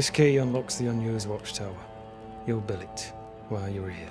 This key unlocks the unused watchtower. You'll bill it while you're here.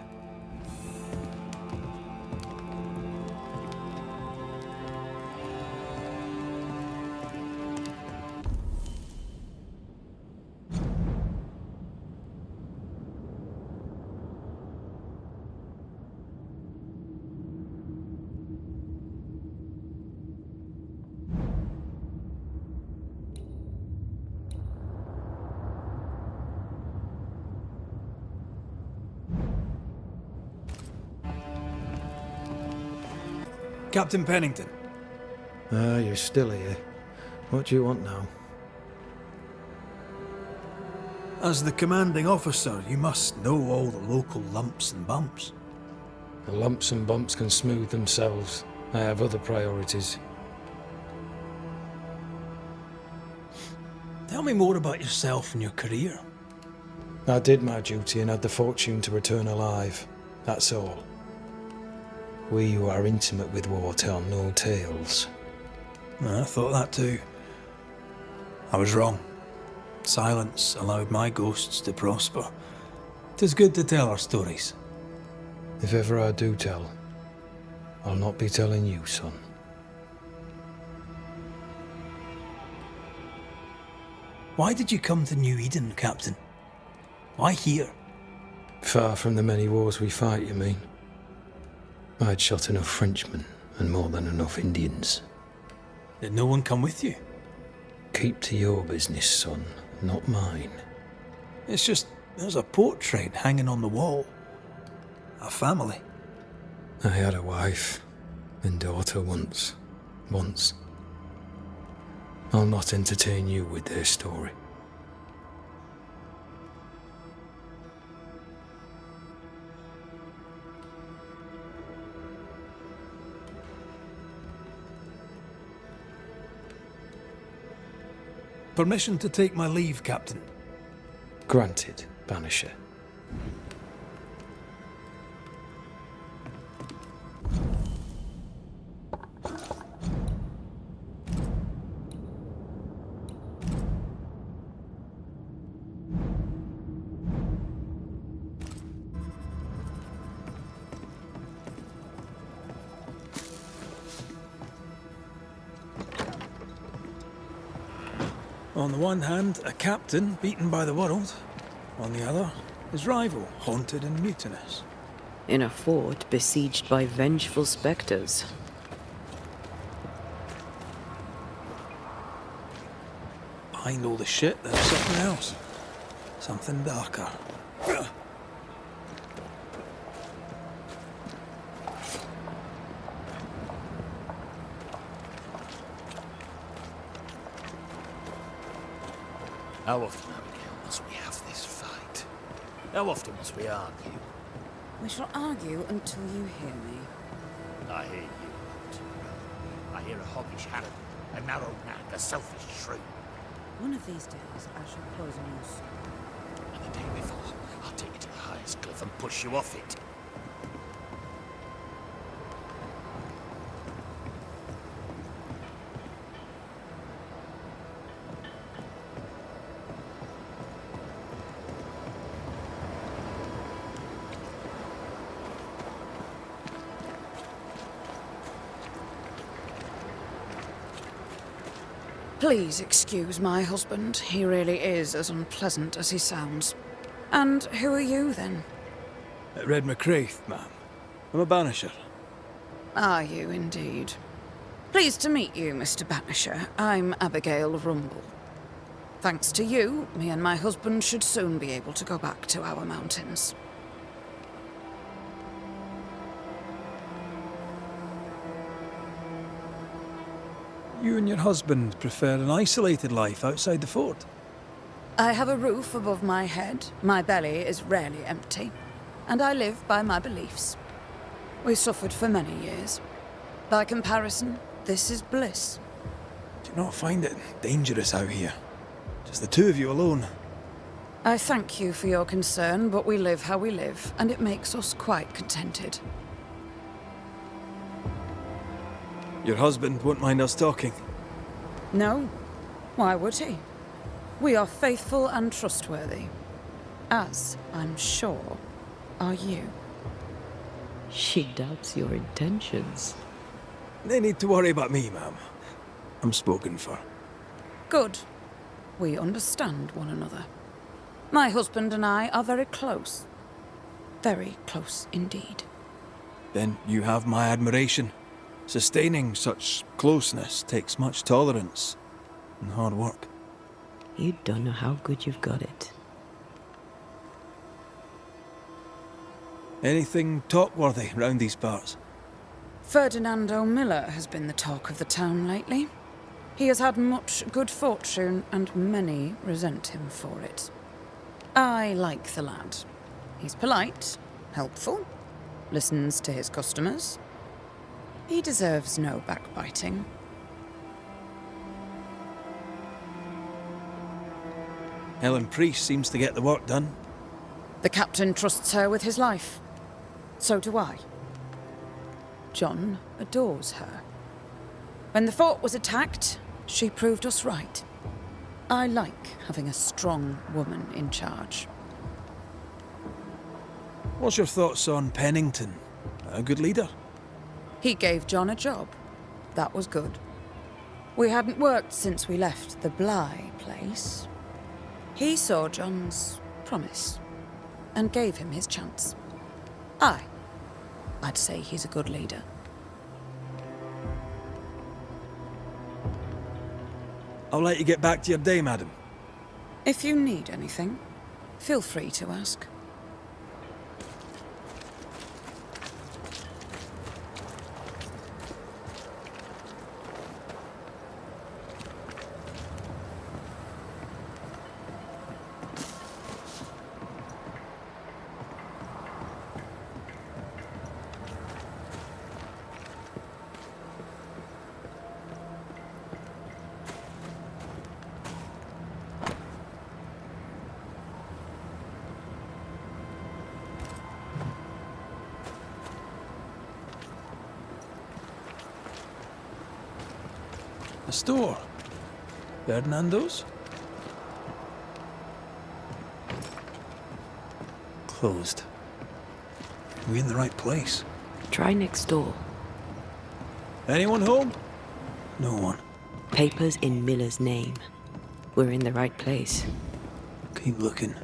Captain Pennington. Ah, you're still here. What do you want now? As the commanding officer, you must know all the local lumps and bumps. The lumps and bumps can smooth themselves. I have other priorities. Tell me more about yourself and your career. I did my duty and had the fortune to return alive. That's all. We who are intimate with war tell no tales. I thought that too. I was wrong. Silence allowed my ghosts to prosper. 'Tis good to tell our stories. If ever I do tell, I'll not be telling you, son. Why did you come to New Eden, Captain? Why here? Far from the many wars we fight, you mean? I'd shot enough Frenchmen and more than enough Indians. Did no one come with you? Keep to your business, son, not mine. It's just, there's a portrait hanging on the wall. A family. I had a wife and daughter once. I'll not entertain you with their story. Permission to take my leave, Captain. Granted, Banisher. On the one hand, a captain beaten by the world. On the other, his rival, haunted and mutinous. In a fort besieged by vengeful spectres. Behind all the shit, there's something else. Something darker. How often, Abigail, must we have this fight? How often must we argue? We shall argue until you hear me. I hear you. I hear a hoggish harridan, a narrow nag, a selfish shrew. One of these days, I shall close on you soon. And the day before, I'll take you to the highest cliff and push you off it. Please excuse my husband. He really is as unpleasant as he sounds. And who are you, then? Red McCraith, ma'am. I'm a banisher. Are you, indeed? Pleased to meet you, Mr. Banisher. I'm Abigail Rumble. Thanks to you, me and my husband should soon be able to go back to our mountains. You and your husband prefer an isolated life outside the fort. I have a roof above my head, my belly is rarely empty, and I live by my beliefs. We suffered for many years. By comparison, this is bliss. Do you not find it dangerous out here? Just the two of you alone. I thank you for your concern, but we live how we live, and it makes us quite contented. Your husband won't mind us talking. No? Why would he? We are faithful and trustworthy. As, I'm sure, are you. She doubts your intentions. No need to worry about me, ma'am. I'm spoken for. Good. We understand one another. My husband and I are very close. Very close indeed. Then you have my admiration. Sustaining such closeness takes much tolerance and hard work. You don't know how good you've got it. Anything talk-worthy round these parts? Ferdinando Miller has been the talk of the town lately. He has had much good fortune, and many resent him for it. I like the lad. He's polite, helpful, listens to his customers. He deserves no backbiting. Helen Priest seems to get the work done. The captain trusts her with his life. So do I. John adores her. When the fort was attacked, she proved us right. I like having a strong woman in charge. What's your thoughts on Pennington? A good leader? He gave John a job. That was good. We hadn't worked since we left the Bly place. He saw John's promise and gave him his chance. I'd say he's a good leader. I'll let you get back to your day, madam. If you need anything, feel free to ask. A store? Ferdinando's? Closed. Are we in the right place? Try next door. Anyone home? No one. Papers in Miller's name. We're in the right place. Keep looking.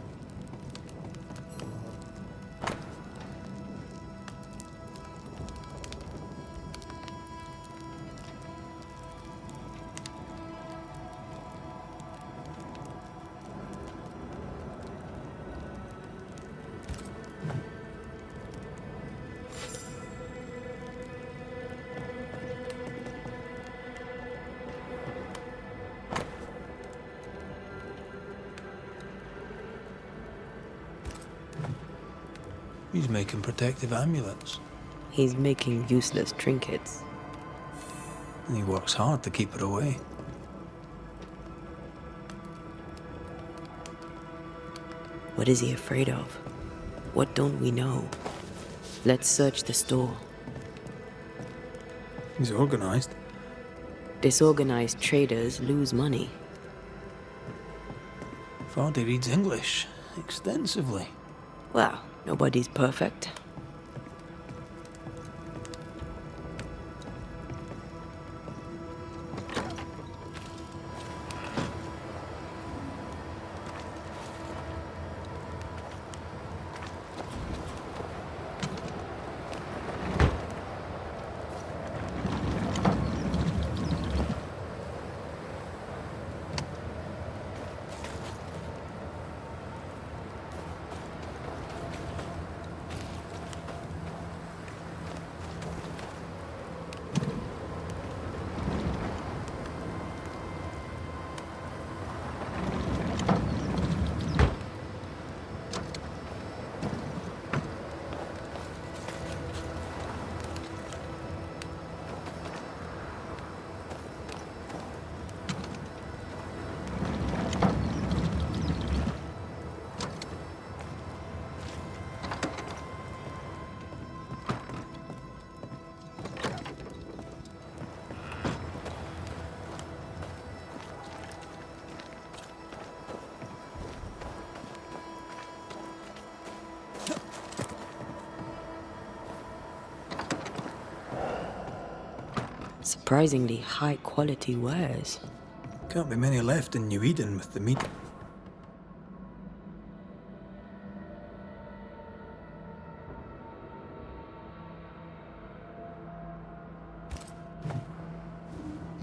He's making protective amulets. He's making useless trinkets. And he works hard to keep it away. What is he afraid of? What don't we know? Let's search the store. He's organized. Disorganized traders lose money. Vardy reads English extensively. Well, nobody's perfect. Surprisingly high quality wares. Can't be many left in New Eden with the meat.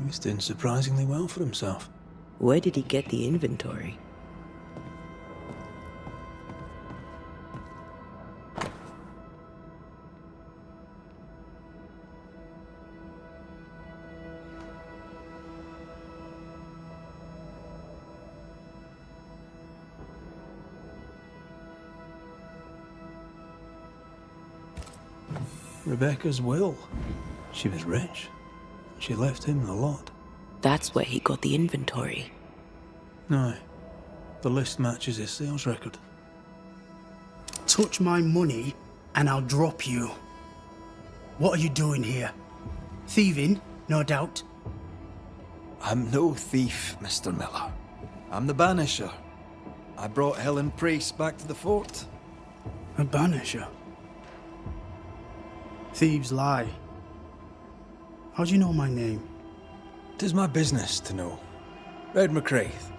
He's doing surprisingly well for himself. Where did he get the inventory? Rebecca's will. She was rich. She left him the lot. That's where he got the inventory. No. The list matches his sales record. Touch my money and I'll drop you. What are you doing here? Thieving, no doubt. I'm no thief, Mr. Miller. I'm the Banisher. I brought Helen Priest back to the fort. A banisher. Thieves lie. How do you know my name? 'Tis my business to know. Red McCraith.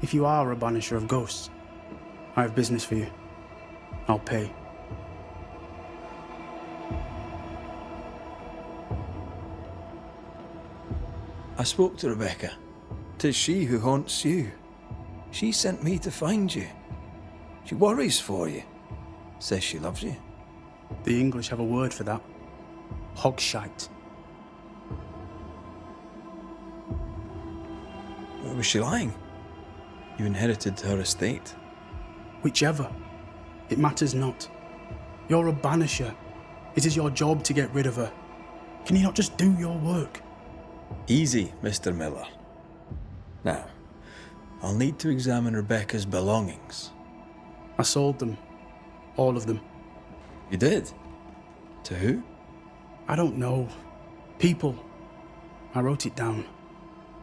If you are a banisher of ghosts, I have business for you. I'll pay. I spoke to Rebecca. 'Tis she who haunts you. She sent me to find you. She worries for you. Says she loves you. The English have a word for that. Hogshite. Was she lying? You inherited her estate. Whichever. It matters not. You're a banisher. It is your job to get rid of her. Can you not just do your work? Easy, Mr. Miller. Now, I'll need to examine Rebecca's belongings. I sold them. All of them. You did? To who? I don't know. People. I wrote it down.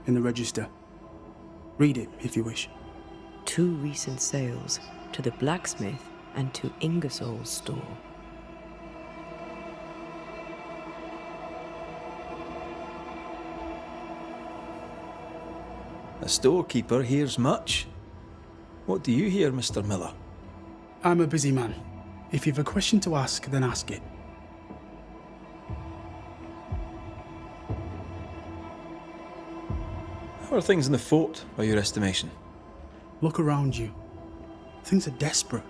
In the register. Read it, if you wish. 2 recent sales to the blacksmith and to Ingersoll's store. A storekeeper hears much. What do you hear, Mr. Miller? I'm a busy man. If you've a question to ask, then ask it. How are things in the fort, by your estimation? Look around you. Things are desperate.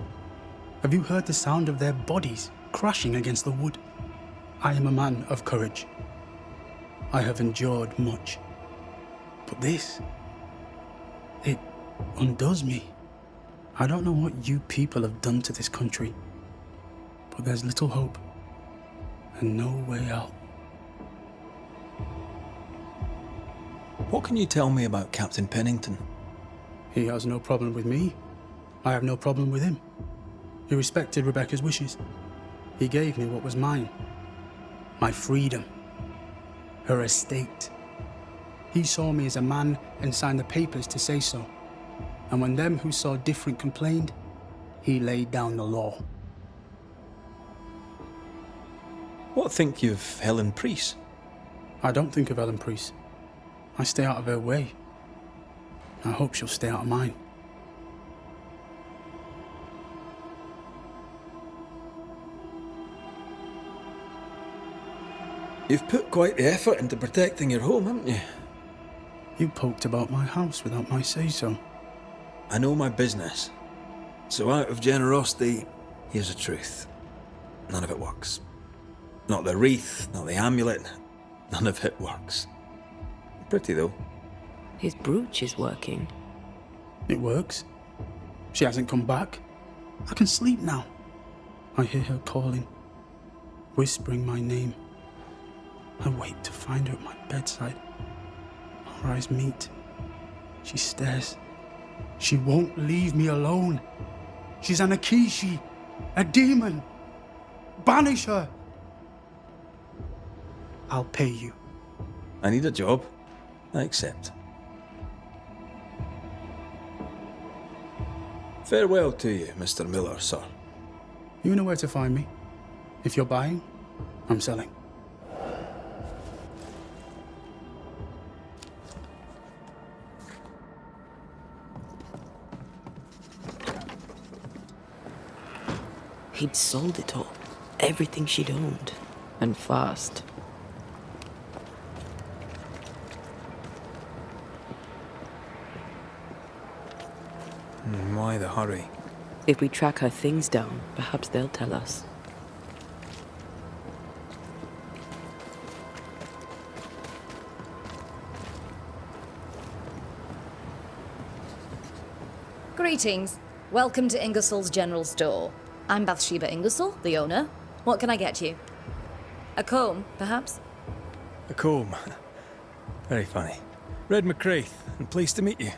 Have you heard the sound of their bodies crashing against the wood? I am a man of courage. I have endured much. But this, it undoes me. I don't know what you people have done to this country, but there's little hope and no way out. What can you tell me about Captain Pennington? He has no problem with me. I have no problem with him. He respected Rebecca's wishes. He gave me what was mine. My freedom. Her estate. He saw me as a man and signed the papers to say so. And when them who saw different complained, he laid down the law. What think you of Helen Priest? I don't think of Ellen Priest. I stay out of her way. I hope she'll stay out of mine. You've put quite the effort into protecting your home, haven't you? You poked about my house without my say-so. I know my business. So out of generosity, here's the truth. None of it works. Not the wreath, not the amulet, none of it works. Pretty though. His brooch is working. It works. She hasn't come back. I can sleep now. I hear her calling, whispering my name. I wait to find her at my bedside. Our eyes meet. She stares. She won't leave me alone. She's an Akishi, a demon. Banish her. I'll pay you. I need a job. I accept. Farewell to you, Mr. Miller, sir. You know where to find me. If you're buying, I'm selling. He'd sold it all. Everything she'd owned. And fast. Why the hurry? If we track her things down, perhaps they'll tell us. Greetings. Welcome to Ingersoll's General Store. I'm Bathsheba Ingersoll, the owner. What can I get you? A comb, perhaps? A comb. Very funny. Red McCraith, and pleased to meet you.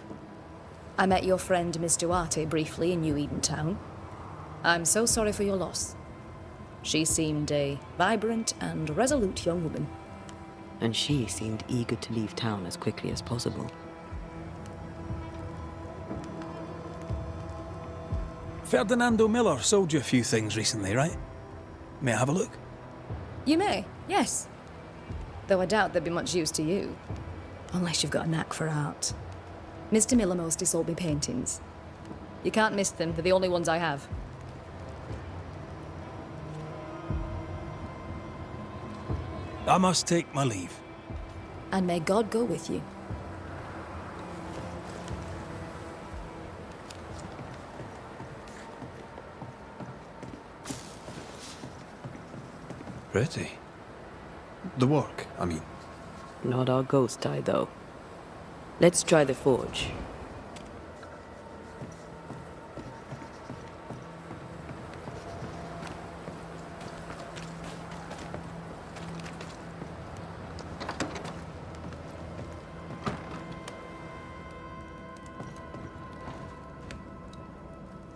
I met your friend Miss Duarte briefly in New Eden Town. I'm so sorry for your loss. She seemed a vibrant and resolute young woman. And she seemed eager to leave town as quickly as possible. Ferdinando Miller sold you a few things recently, right? May I have a look? You may, yes. Though I doubt they'd be much use to you. Unless you've got a knack for art. Mr. Miller mostly sold me paintings. You can't miss them, they're the only ones I have. I must take my leave. And may God go with you. Pretty. The work, I mean. Not our ghost eye, though. Let's try the forge.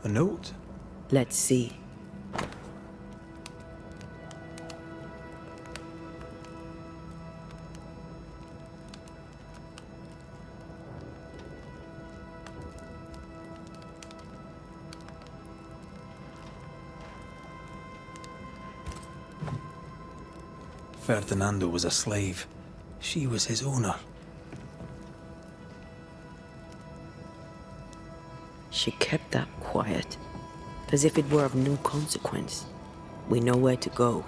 A note? Let's see. Ferdinando was a slave. She was his owner. She kept that quiet, as if it were of no consequence. We know where to go.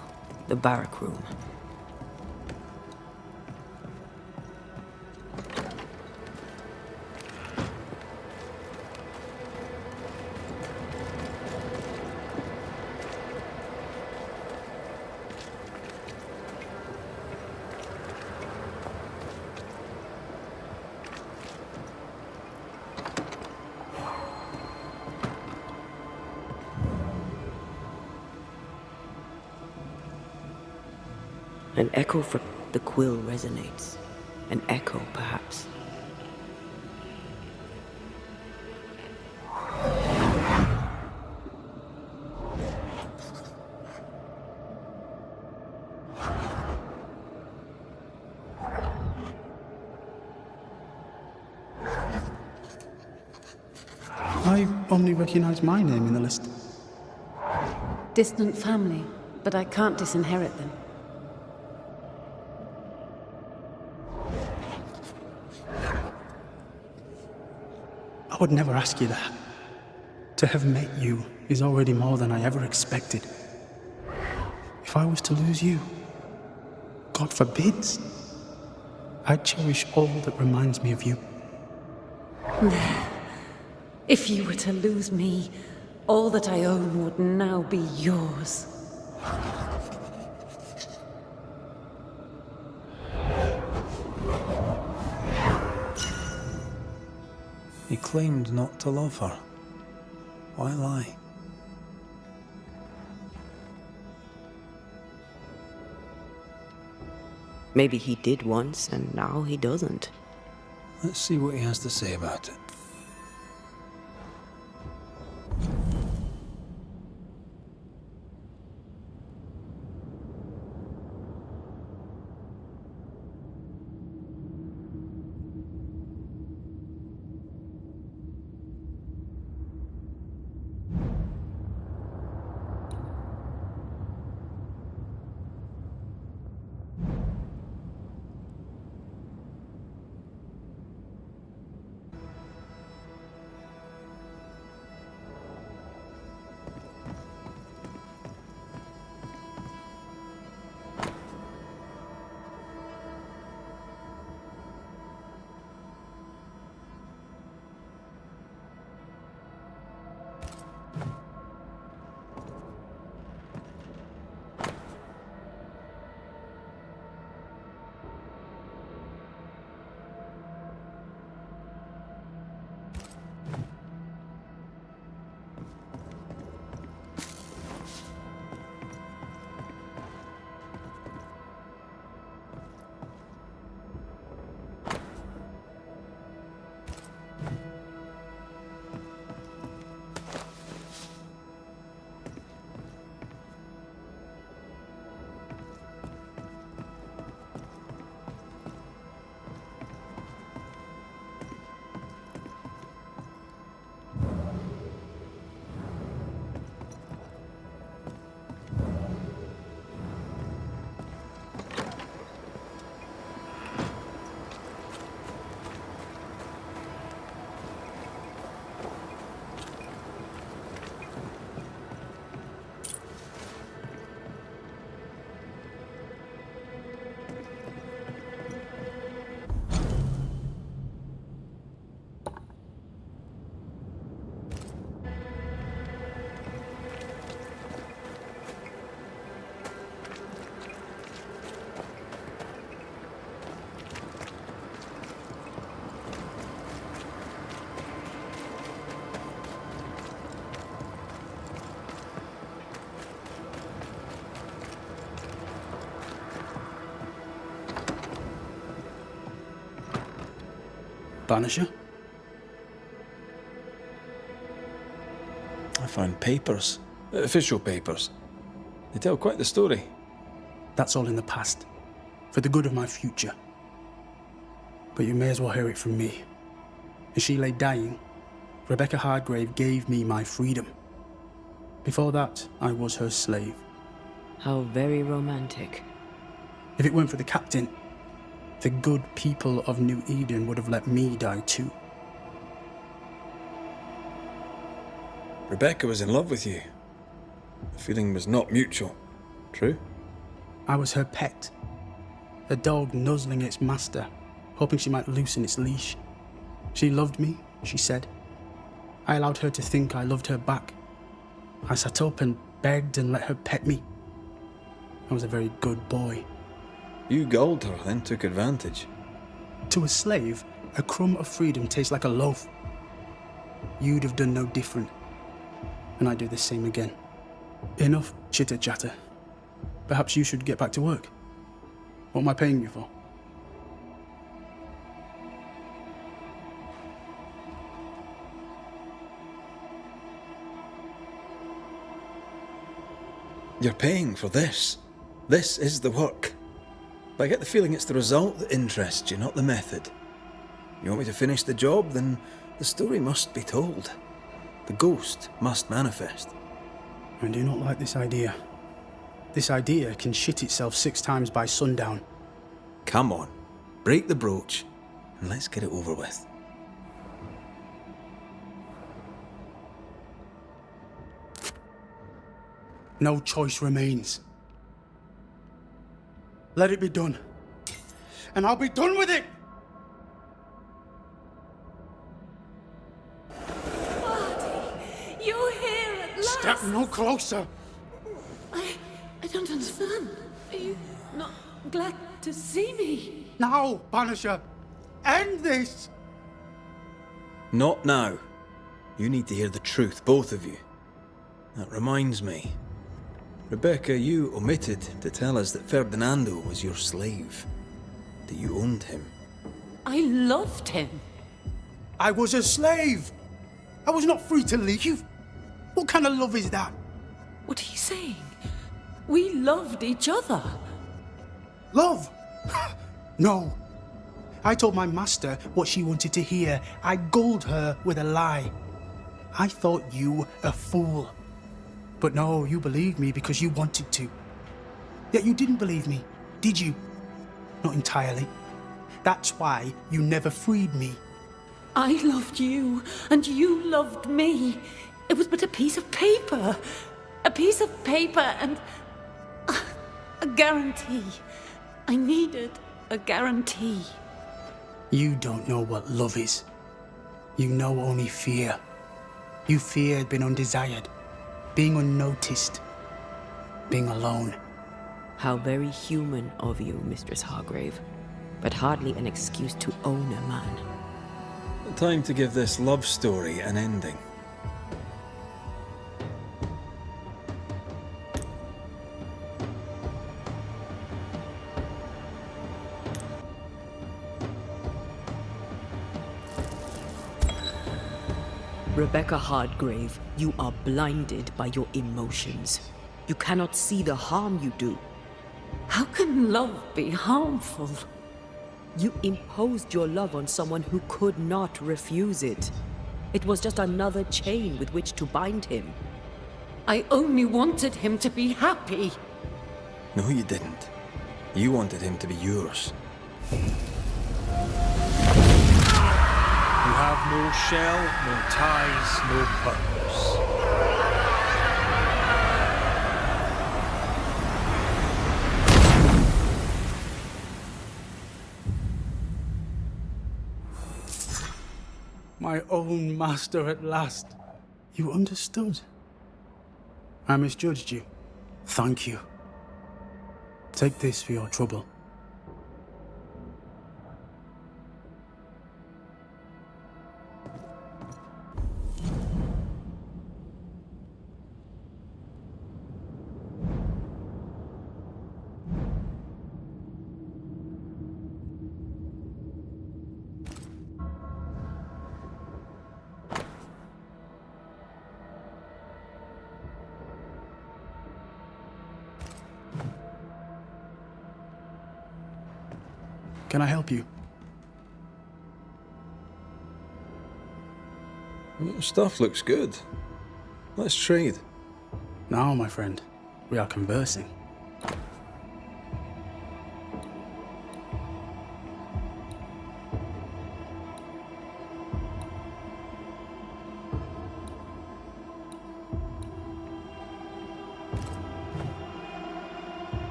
The barrack room. An echo from the quill resonates. An echo, perhaps. I only recognize my name in the list. Distant family, but I can't disinherit them. I would never ask you that. To have met you is already more than I ever expected. If I was to lose you, God forbids, I'd cherish all that reminds me of you. If you were to lose me, all that I own would now be yours. He claimed not to love her. Why lie? Maybe he did once, and now he doesn't. Let's see what he has to say about it. Banisher? I found papers. Official papers. They tell quite the story. That's all in the past, for the good of my future. But you may as well hear it from me. As she lay dying, Rebecca Hardgrave gave me my freedom. Before that, I was her slave. How very romantic. If it weren't for the captain, the good people of New Eden would have let me die too. Rebecca was in love with you. The feeling was not mutual. True? I was her pet. A dog nuzzling its master, hoping she might loosen its leash. She loved me, she said. I allowed her to think I loved her back. I sat up and begged and let her pet me. I was a very good boy. You gulled her, then took advantage. To a slave, a crumb of freedom tastes like a loaf. You'd have done no different, and I'd do the same again. Enough chitter-chatter. Perhaps you should get back to work. What am I paying you for? You're paying for this. This is the work. But I get the feeling it's the result that interests you, not the method. You want me to finish the job, then the story must be told. The ghost must manifest. I do not like this idea. This idea can shit itself 6 times by sundown. Come on, break the brooch, and let's get it over with. No choice remains. Let it be done. And I'll be done with it! You're here at last! Step no closer! I don't understand. Are you not glad to see me? Now, Banisher! End this! Not now. You need to hear the truth, both of you. That reminds me. Rebecca, you omitted to tell us that Ferdinando was your slave. That you owned him. I loved him. I was a slave! I was not free to leave! What kind of love is that? What are you saying? We loved each other. Love? No. I told my master what she wanted to hear. I gulled her with a lie. I thought you a fool. But no, you believed me because you wanted to. Yet you didn't believe me, did you? Not entirely. That's why you never freed me. I loved you, and you loved me. It was but a piece of paper. A piece of paper and a guarantee. I needed a guarantee. You don't know what love is. You know only fear. You feared being undesired, being unnoticed, being alone. How very human of you, Mistress Hargrave. But hardly an excuse to own a man. Time to give this love story an ending. Rebecca Hardgrave, you are blinded by your emotions. You cannot see the harm you do. How can love be harmful? You imposed your love on someone who could not refuse it. It was just another chain with which to bind him. I only wanted him to be happy. No, you didn't. You wanted him to be yours. You have no shell, no ties, no purpose. My own master at last. You understood. I misjudged you. Thank you. Take this for your trouble. Can I help you? Your stuff looks good. Let's trade. Now, my friend, we are conversing.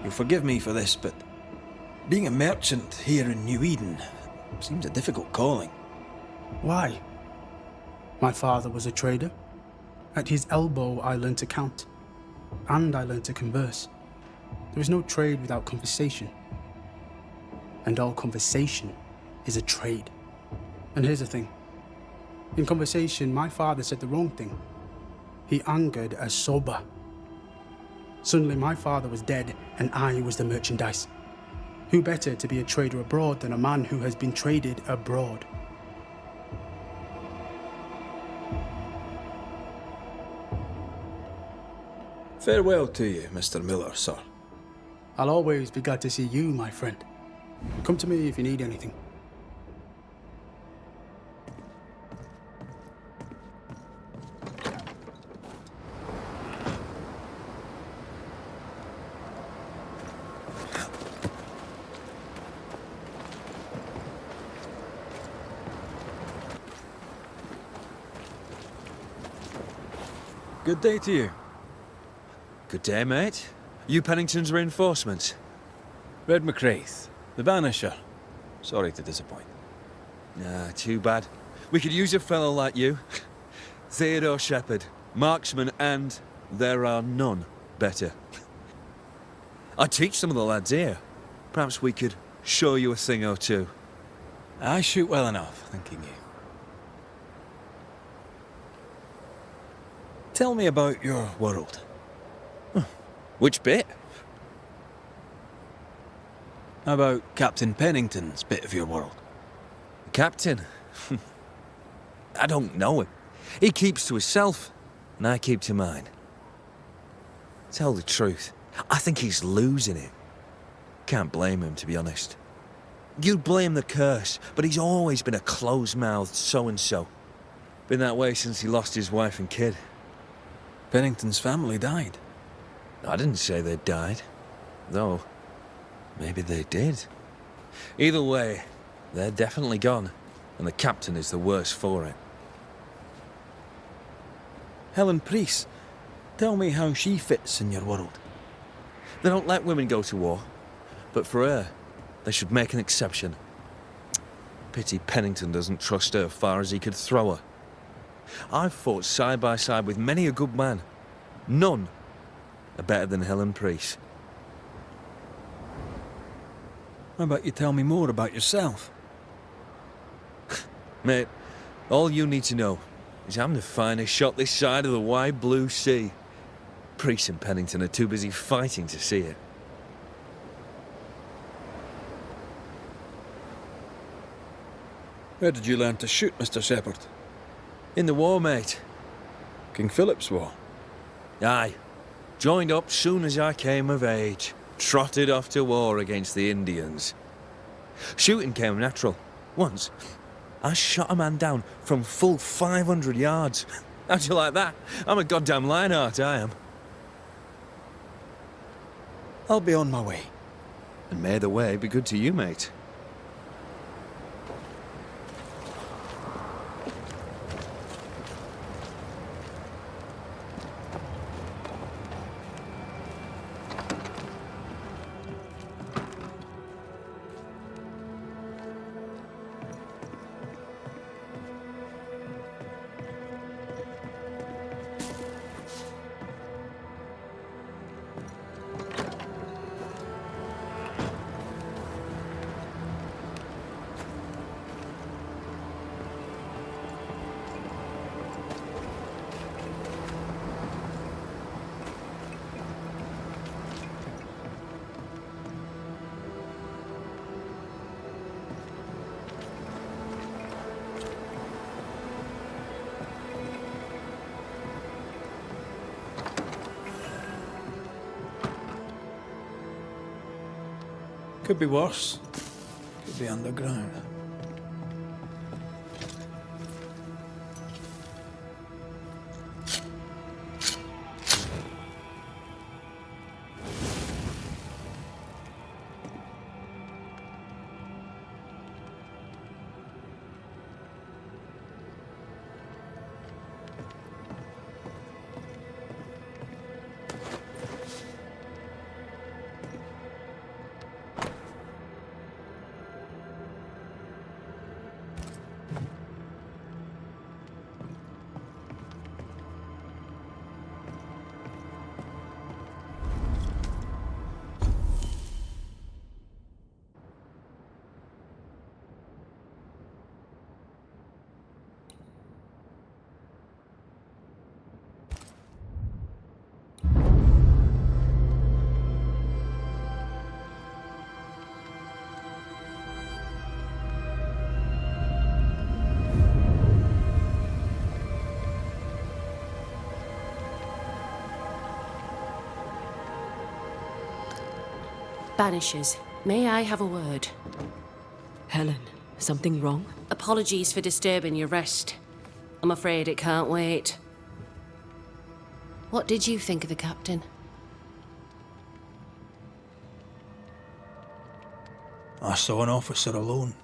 You'll forgive me for this, but being a merchant here in New Eden seems a difficult calling. Why? My father was a trader. At his elbow, I learned to count. And I learned to converse. There is no trade without conversation. And all conversation is a trade. And here's the thing. In conversation, my father said the wrong thing. He angered a soba. Suddenly, my father was dead, and I was the merchandise. Who better to be a trader abroad than a man who has been traded abroad? Farewell to you, Mr. Miller, sir. I'll always be glad to see you, my friend. Come to me if you need anything. Good day to you. Good day, mate. You Pennington's reinforcements? Red McCraith, the Banisher. Sorry to disappoint. Nah, too bad. We could use a fellow like you. Theodore Shepherd, marksman, and there are none better. I teach some of the lads here. Perhaps we could show you a thing or two. I shoot well enough, thanking you. Tell me about your world. Which bit? How about Captain Pennington's bit of your world? The captain? I don't know him. He keeps to himself, and I keep to mine. Tell the truth, I think he's losing it. Can't blame him, to be honest. You'd blame the curse, but he's always been a close-mouthed so-and-so. Been that way since he lost his wife and kid. Pennington's family died. I didn't say they died, though maybe they did. Either way, they're definitely gone, and the captain is the worse for it. Helen Priest, tell me how she fits in your world. They don't let women go to war, but for her, they should make an exception. Pity Pennington doesn't trust her far as he could throw her. I've fought side by side with many a good man. None are better than Helen Priest. How about you tell me more about yourself? Mate, all you need to know is I'm the finest shot this side of the wide blue sea. Priest and Pennington are too busy fighting to see it. Where did you learn to shoot, Mr. Shepherd? In the war, mate. King Philip's War? Aye. Joined up soon as I came of age. Trotted off to war against the Indians. Shooting came natural. Once, I shot a man down from full 500 yards. How'd you like that? I'm a goddamn Lionheart, I am. I'll be on my way. And may the way be good to you, mate. Could be worse. Could be underground. Banishers, may I have a word? Helen, something wrong? Apologies for disturbing your rest. I'm afraid it can't wait. What did you think of the captain? I saw an officer alone.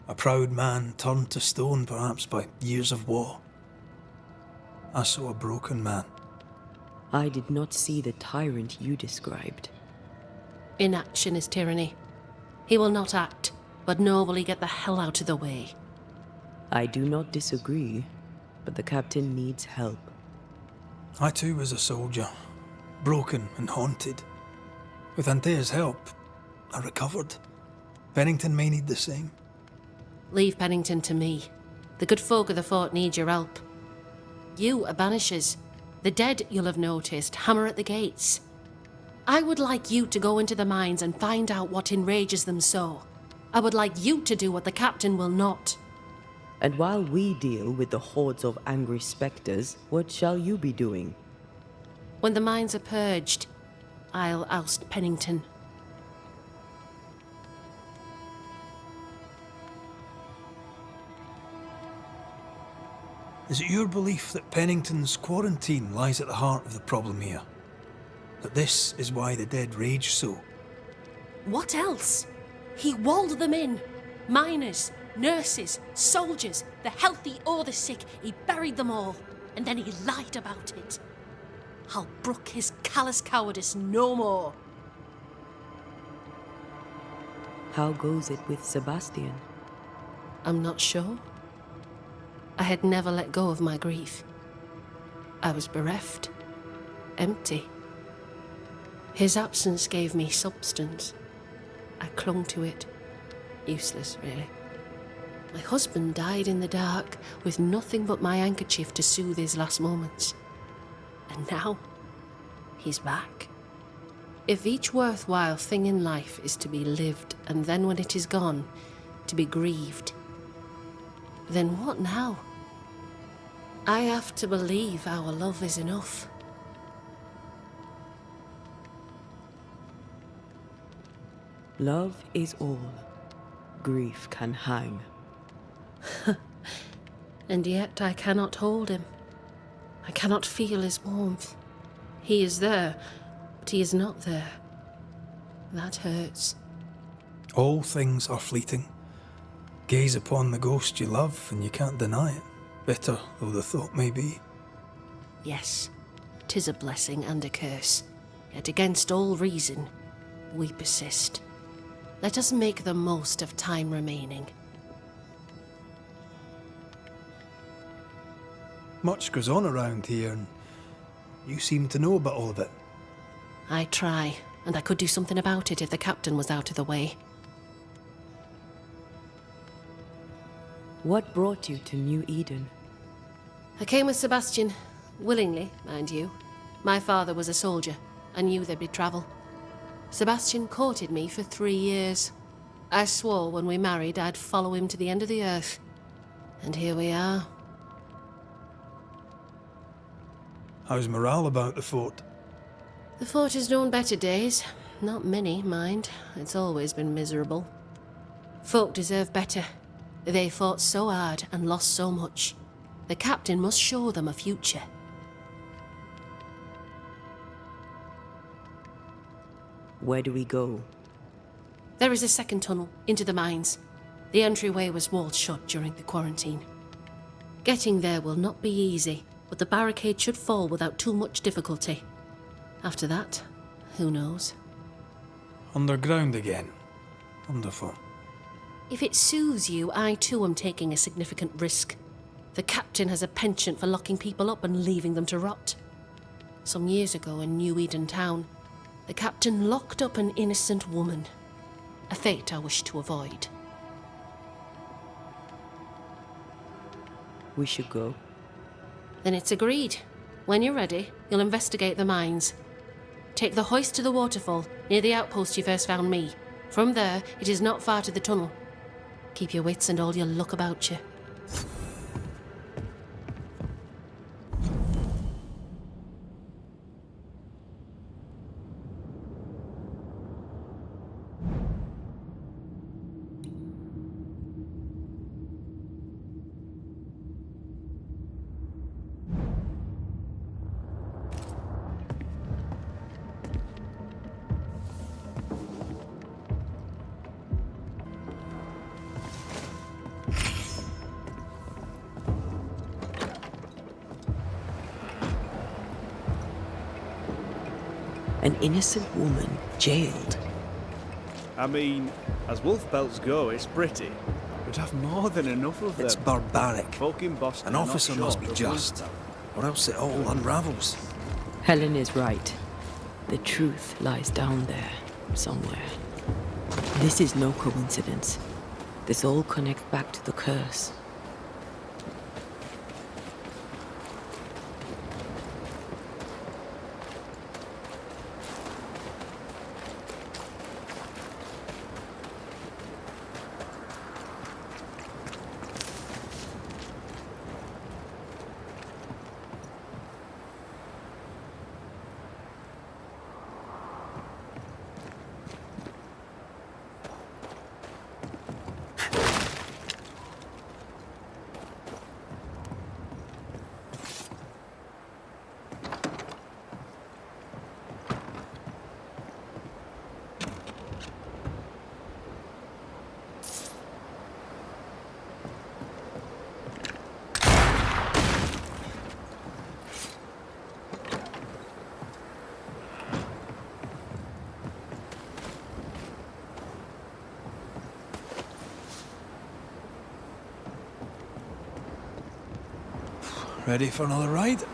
A proud man turned to stone, perhaps by years of war. I saw a broken man. I did not see the tyrant you described. Inaction is tyranny. He will not act, but nor will he get the hell out of the way. I do not disagree, but the captain needs help. I too was a soldier, broken and haunted. With Antea's help, I recovered. Pennington may need the same. Leave Pennington to me. The good folk of the fort need your help. You are Banishers. The dead, you'll have noticed, hammer at the gates. I would like you to go into the mines and find out what enrages them so. I would like you to do what the captain will not. And while we deal with the hordes of angry spectres, what shall you be doing? When the mines are purged, I'll oust Pennington. Is it your belief that Pennington's quarantine lies at the heart of the problem here? That this is why the dead rage so? What else? He walled them in. Miners, nurses, soldiers, the healthy or the sick. He buried them all, and then he lied about it. I'll brook his callous cowardice no more. How goes it with Sebastian? I'm not sure. I had never let go of my grief. I was bereft, empty. His absence gave me substance. I clung to it. Useless, really. My husband died in the dark with nothing but my handkerchief to soothe his last moments. And now, he's back. If each worthwhile thing in life is to be lived, and then when it is gone, to be grieved, then what now? I have to believe our love is enough. Love is all. Grief can hang. And yet I cannot hold him. I cannot feel his warmth. He is there, but he is not there. That hurts. All things are fleeting. Gaze upon the ghost you love and you can't deny it, bitter though the thought may be. Yes, 'tis a blessing and a curse. Yet against all reason, we persist. Let us make the most of time remaining. Much goes on around here, and you seem to know about all of it. I try, and I could do something about it if the captain was out of the way. What brought you to New Eden? I came with Sebastian, willingly, mind you. My father was a soldier. I knew there'd be travel. Sebastian courted me for 3 years. I swore when we married I'd follow him to the end of the earth. And here we are. How's morale about the fort? The fort has known better days. Not many, mind. It's always been miserable. Folk deserve better. They fought so hard and lost so much. The captain must show them a future. Where do we go? There is a second tunnel into the mines. The entryway was walled shut during the quarantine. Getting there will not be easy, but the barricade should fall without too much difficulty. After that, who knows? Underground again. Wonderful. If it soothes you, I too am taking a significant risk. The captain has a penchant for locking people up and leaving them to rot. Some years ago in New Eden Town, the captain locked up an innocent woman. A fate I wish to avoid. We should go. Then it's agreed. When you're ready, you'll investigate the mines. Take the hoist to the waterfall, near the outpost you first found me. From there, it is not far to the tunnel. Keep your wits and all your luck about you. An innocent woman jailed. I mean, as wolf pelts go, it's pretty. We'd have more than enough of them. It's barbaric. Folk in Boston An are not officer must short be of just, wolf or else it all unravels. Helen is right. The truth lies down there, somewhere. This is no coincidence. This all connects back to the curse. Ready for another ride?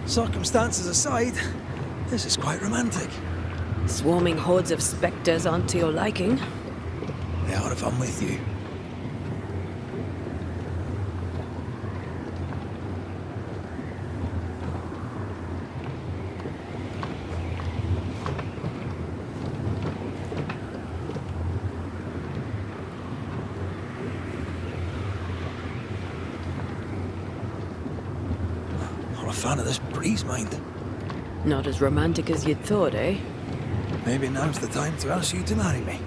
Circumstances aside, this is quite romantic. Swarming hordes of spectres aren't to your liking. They are if I'm with you. Not a fan of this breeze, mind. Not as romantic as you'd thought, eh? Maybe now's the time to ask you to marry me.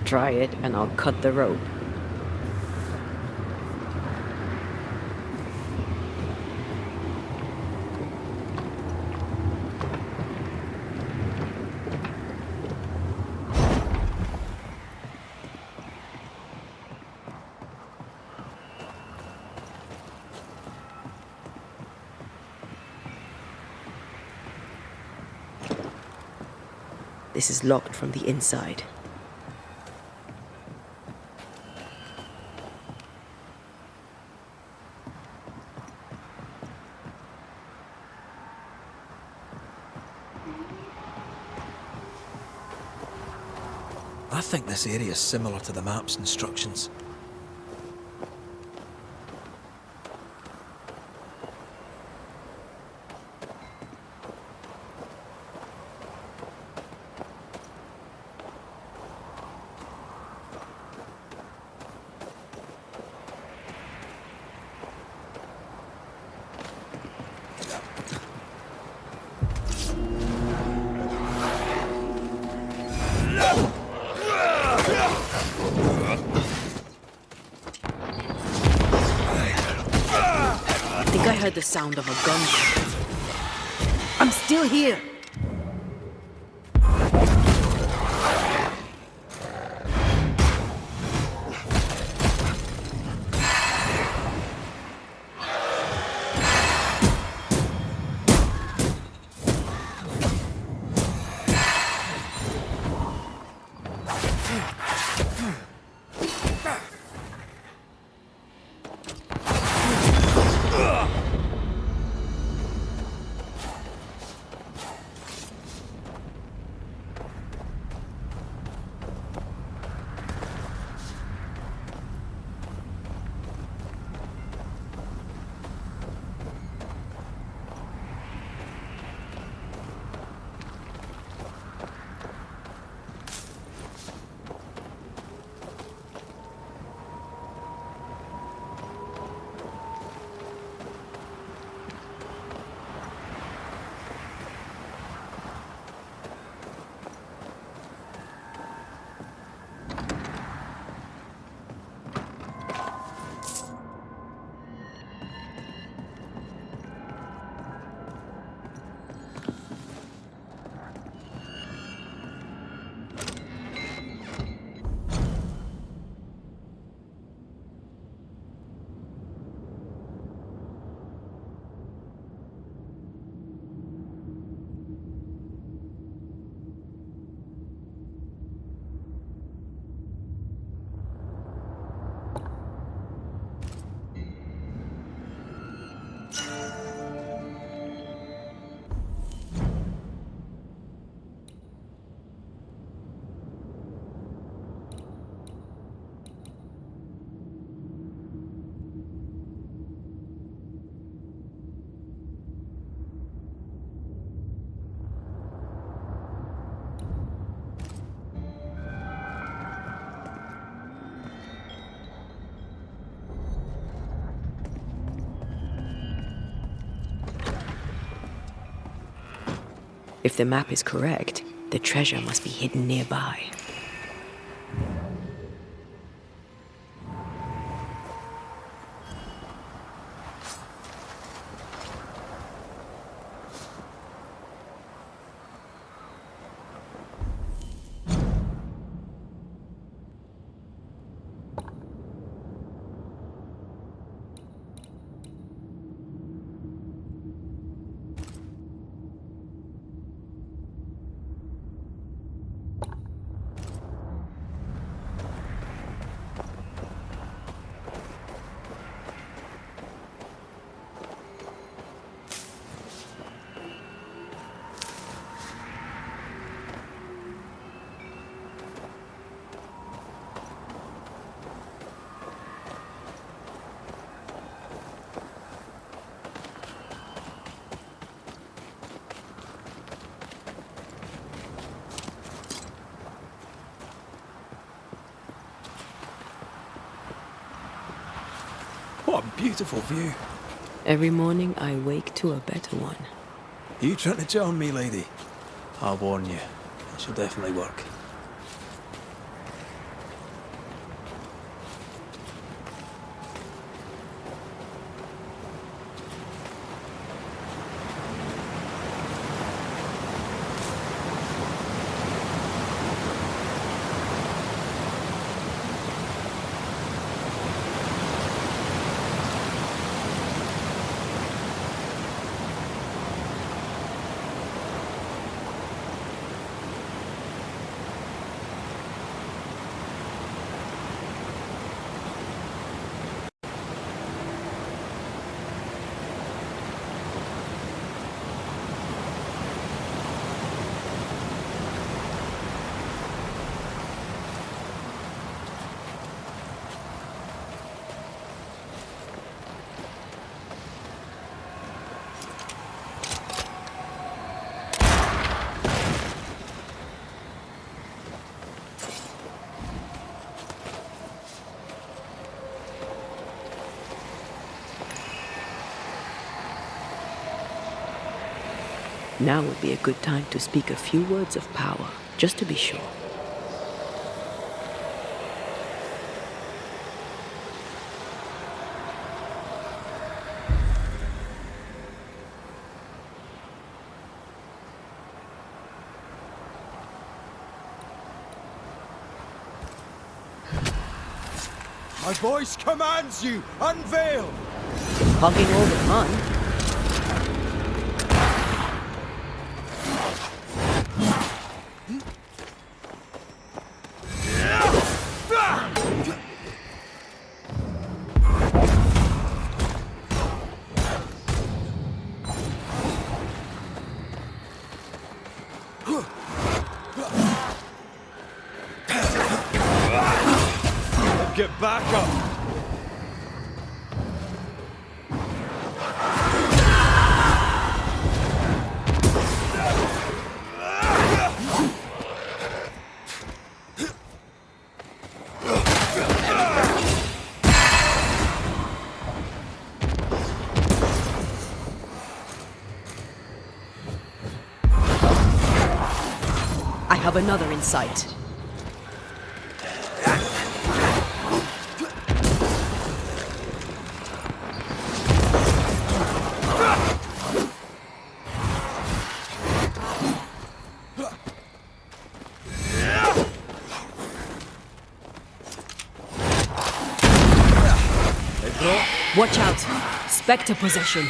Try it and I'll cut the rope. This is locked from the inside. I think this area is similar to the map's instructions. heard the sound of a gun. I'm still here. If the map is correct, the treasure must be hidden nearby. What a beautiful view. Every morning I wake to a better one. Are you trying to charm me, lady? I'll warn you. It should definitely work. Now would be a good time to speak a few words of power, just to be sure. My voice commands you! Unveil! Hogging all the fun. Get back up! I have another in sight. Watch out! Spectre possession.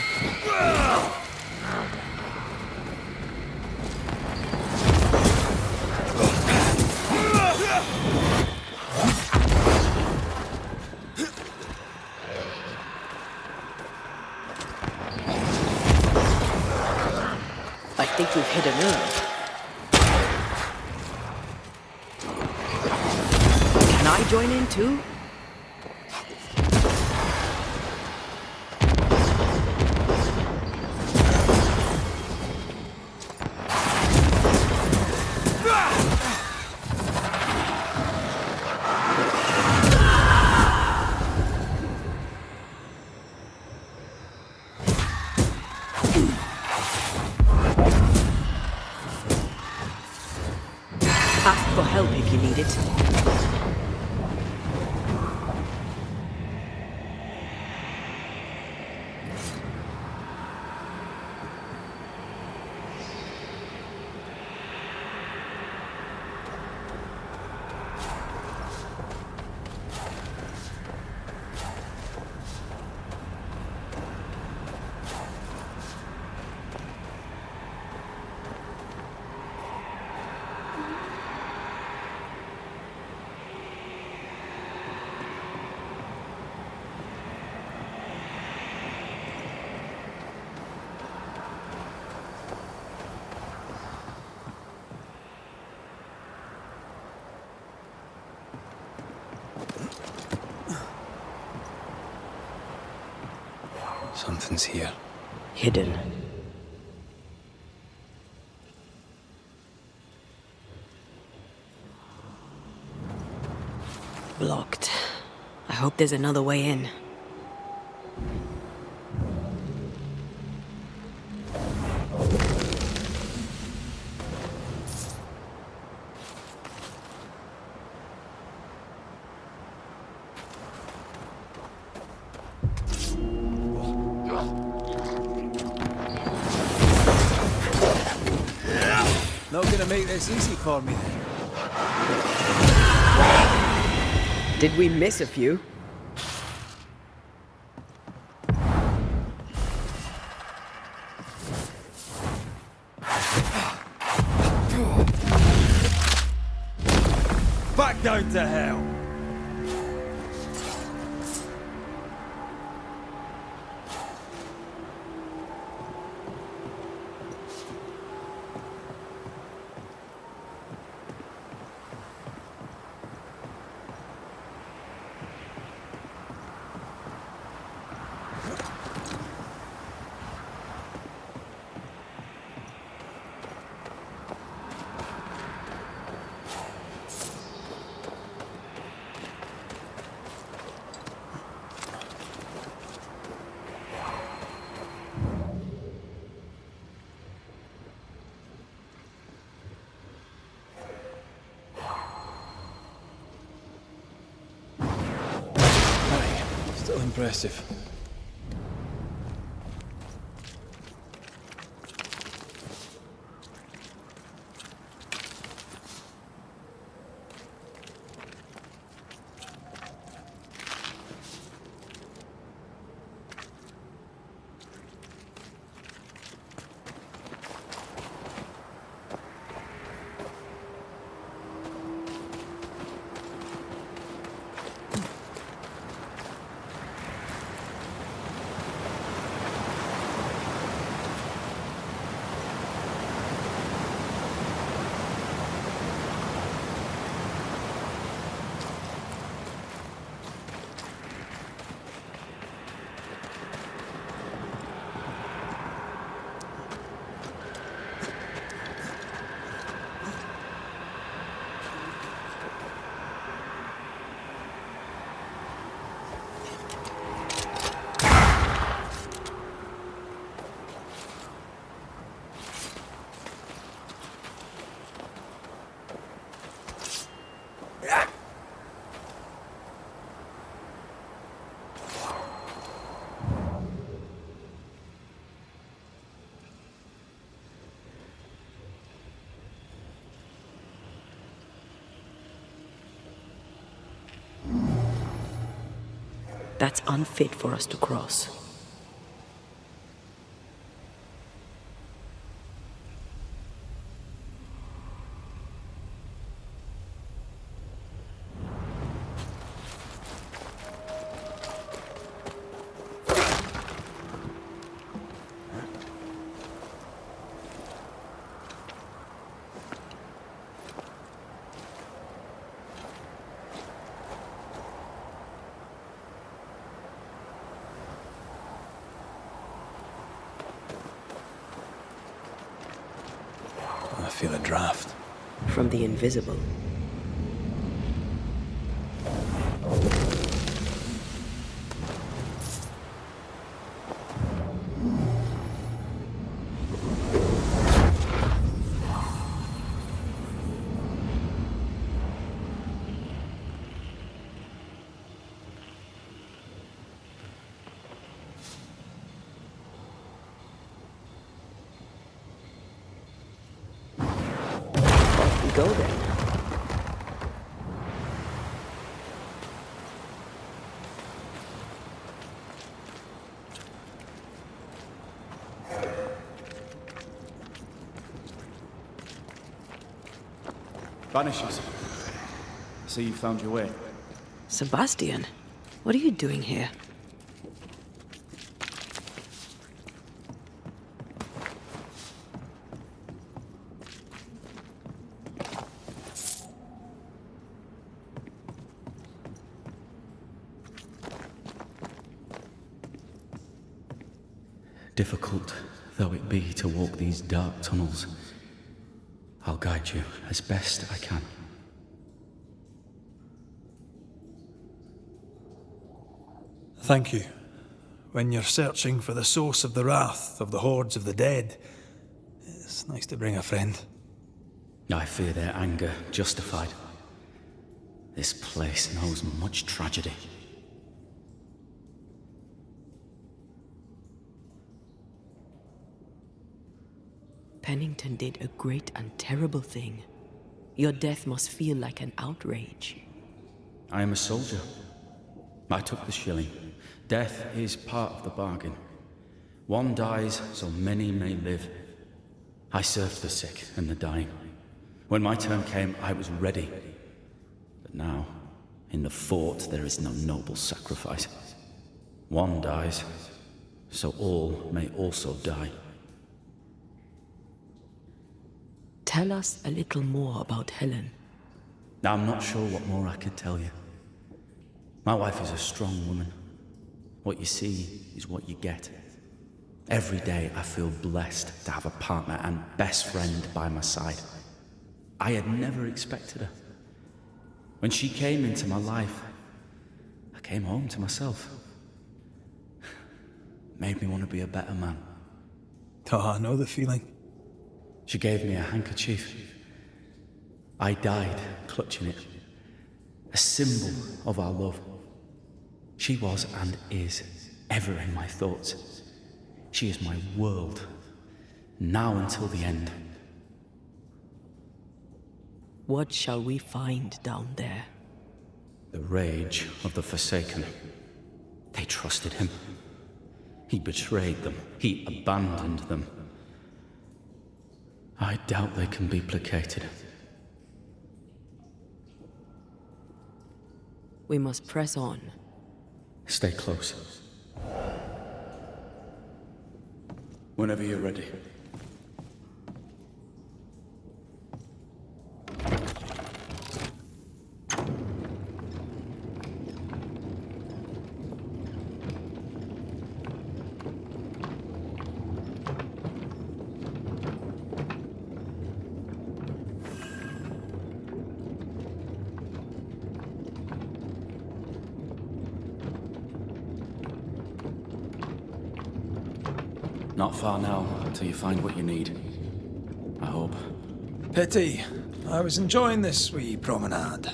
I think we've hit a nerve. Can I join in too? Ask for help if you need it. Something's here. Hidden. Blocked. I hope there's another way in. Not gonna make this easy for me then. Did we miss a few? Back down to hell! Still impressive. That's unfit for us to cross. I feel a draft. From the invisible. Go then. Banishers. I see you found your way. Sebastian, what are you doing here? Difficult though it be to walk these dark tunnels, I'll guide you as best I can. Thank you. When you're searching for the source of the wrath of the hordes of the dead, it's nice to bring a friend. I fear their anger justified. This place knows much tragedy. Pennington did a great and terrible thing. Your death must feel like an outrage. I am a soldier. I took the shilling. Death is part of the bargain. One dies so many may live. I served the sick and the dying. When my turn came, I was ready. But now, in the fort, there is no noble sacrifice. One dies, so all may also die. Tell us a little more about Helen. I'm not sure what more I could tell you. My wife is a strong woman. What you see is what you get. Every day I feel blessed to have a partner and best friend by my side. I had never expected her. When she came into my life, I came home to myself. Made me want to be a better man. Oh, I know the feeling. She gave me a handkerchief. I died clutching it. A symbol of our love. She was and is ever in my thoughts. She is my world, now until the end. What shall we find down there? The rage of the Forsaken. They trusted him. He betrayed them. He abandoned them. I doubt they can be placated. We must press on. Stay close. Whenever you're ready. Not far now, till you find what you need. I hope. Pity. I was enjoying this wee promenade.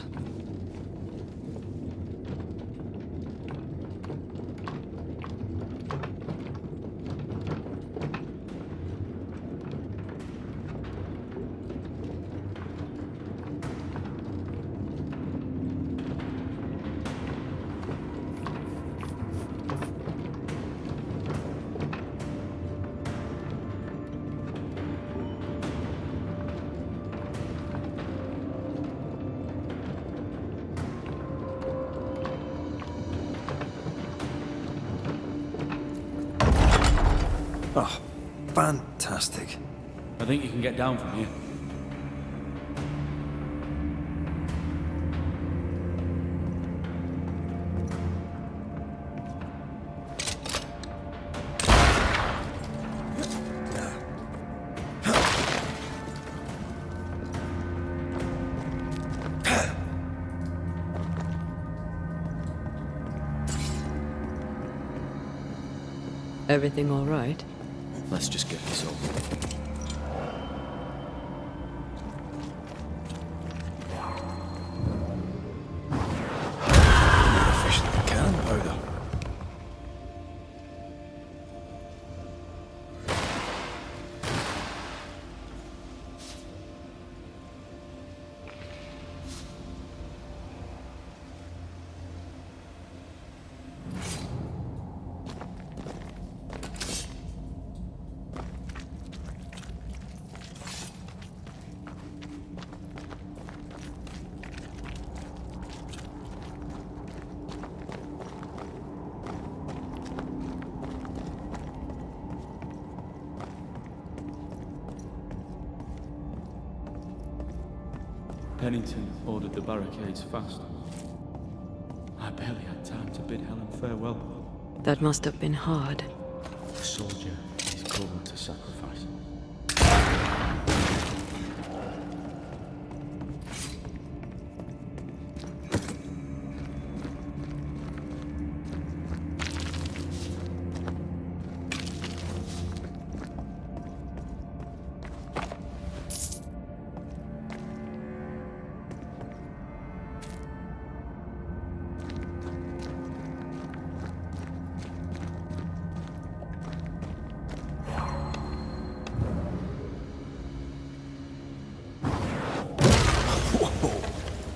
Oh, fantastic. I think you can get down from here. Everything all right? Let's just get this over with. Efficient cannon powder. Pennington ordered the barricades fast. I barely had time to bid Helen farewell. That must have been hard. A soldier is called to sacrifice.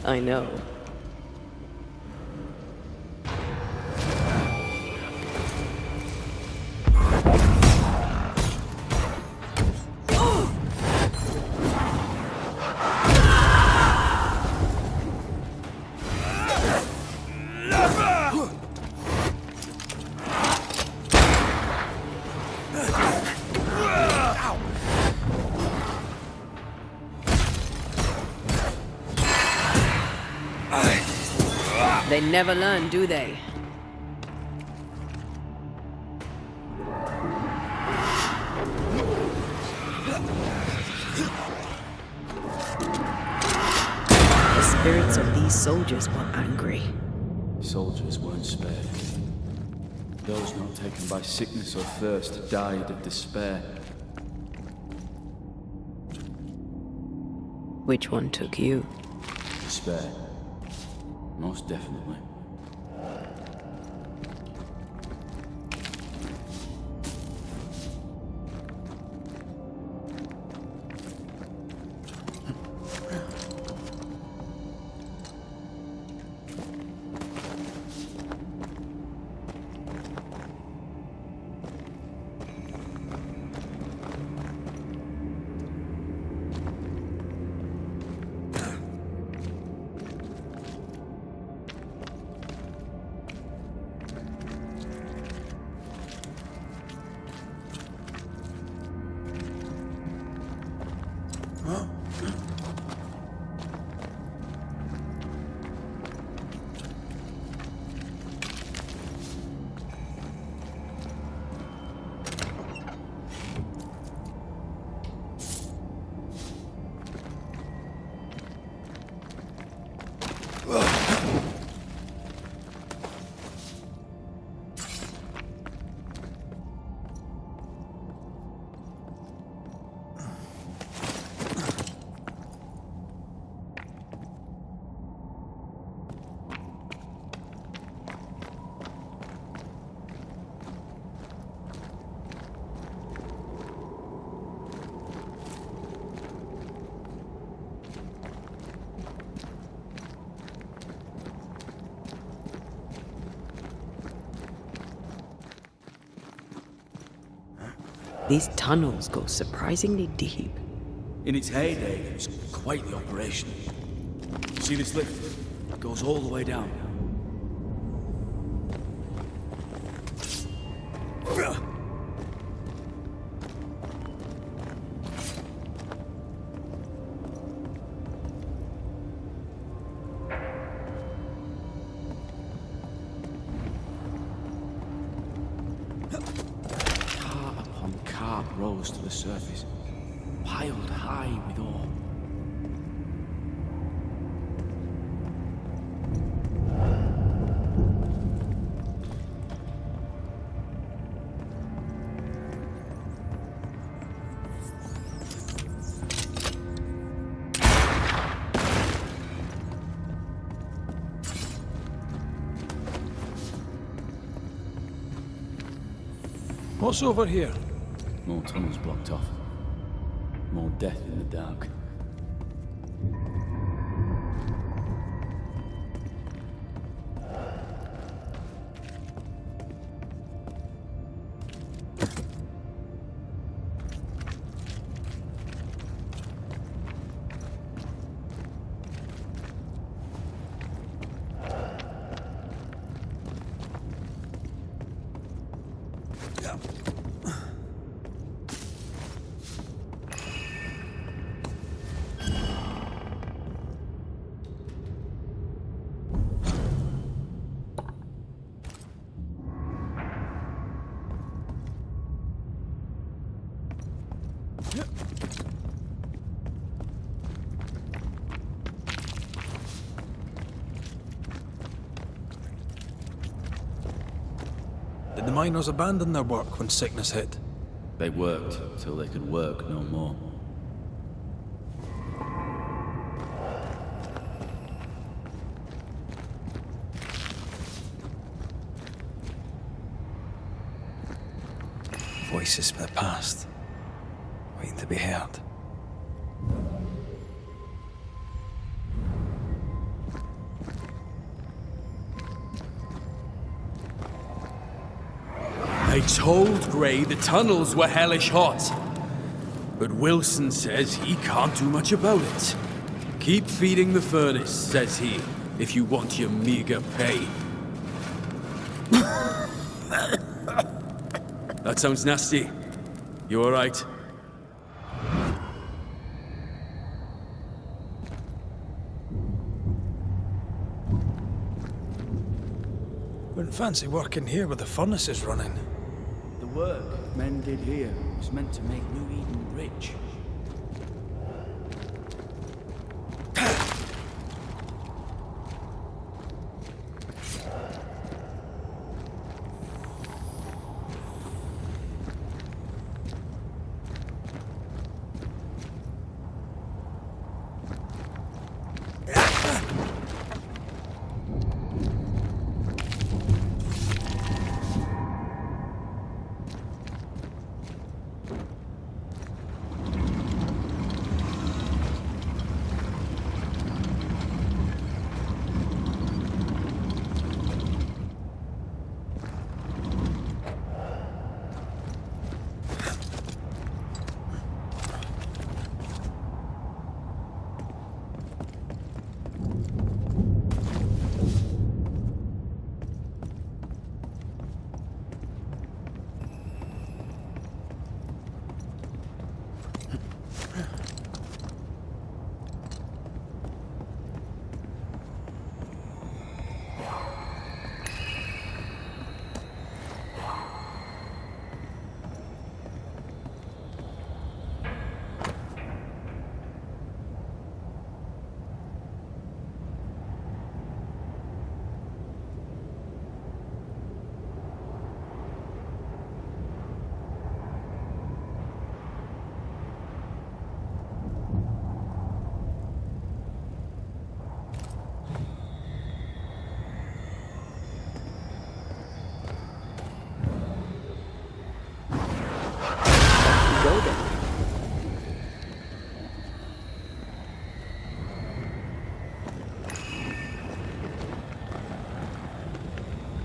I know. They never learn, do they? The spirits of these soldiers were angry. Soldiers weren't spared. Those not taken by sickness or thirst died of despair. Which one took you? Despair. Most definitely. These tunnels go surprisingly deep. In its heyday, it was quite the operation. See this lift? It goes all the way down. heart rose to the surface, piled high with awe. What's over here? More tunnels blocked off. More death in the dark. Did the miners abandon their work when sickness hit? They worked till they could work no more. Voices from the past, waiting to be heard. I told Gray the tunnels were hellish hot. But Wilson says he can't do much about it. Keep feeding the furnace, says he, if you want your meager pay. That sounds nasty. You alright? Wouldn't fancy working here with the furnaces running. The work men did here was meant to make New Eden rich.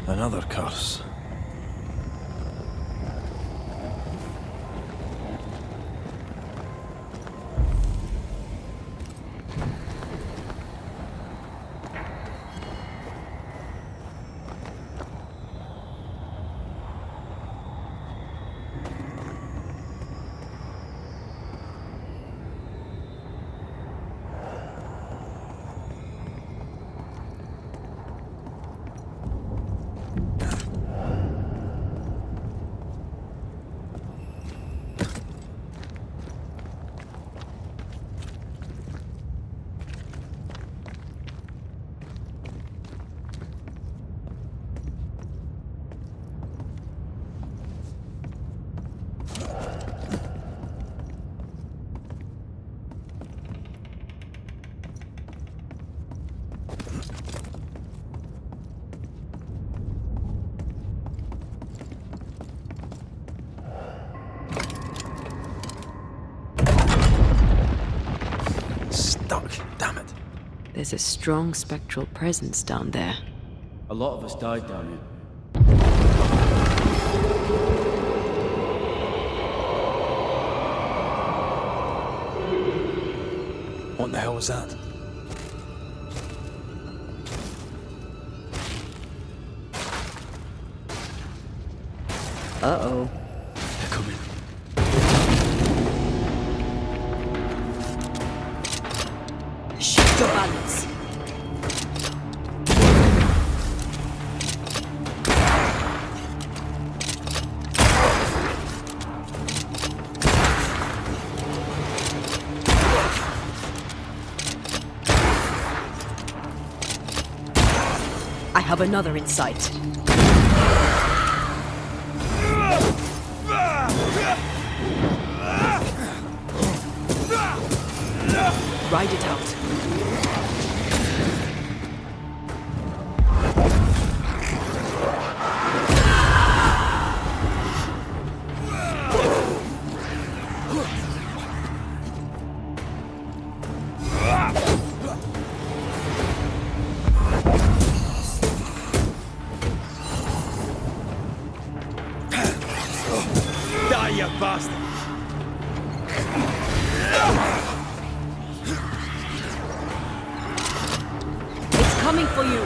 Another curse. There's a strong spectral presence down there. A lot of us died down here. What the hell was that? Uh-oh. They're coming. Shift your balance. I have another in sight. Ride it out. Die, you bastard! It's coming for you.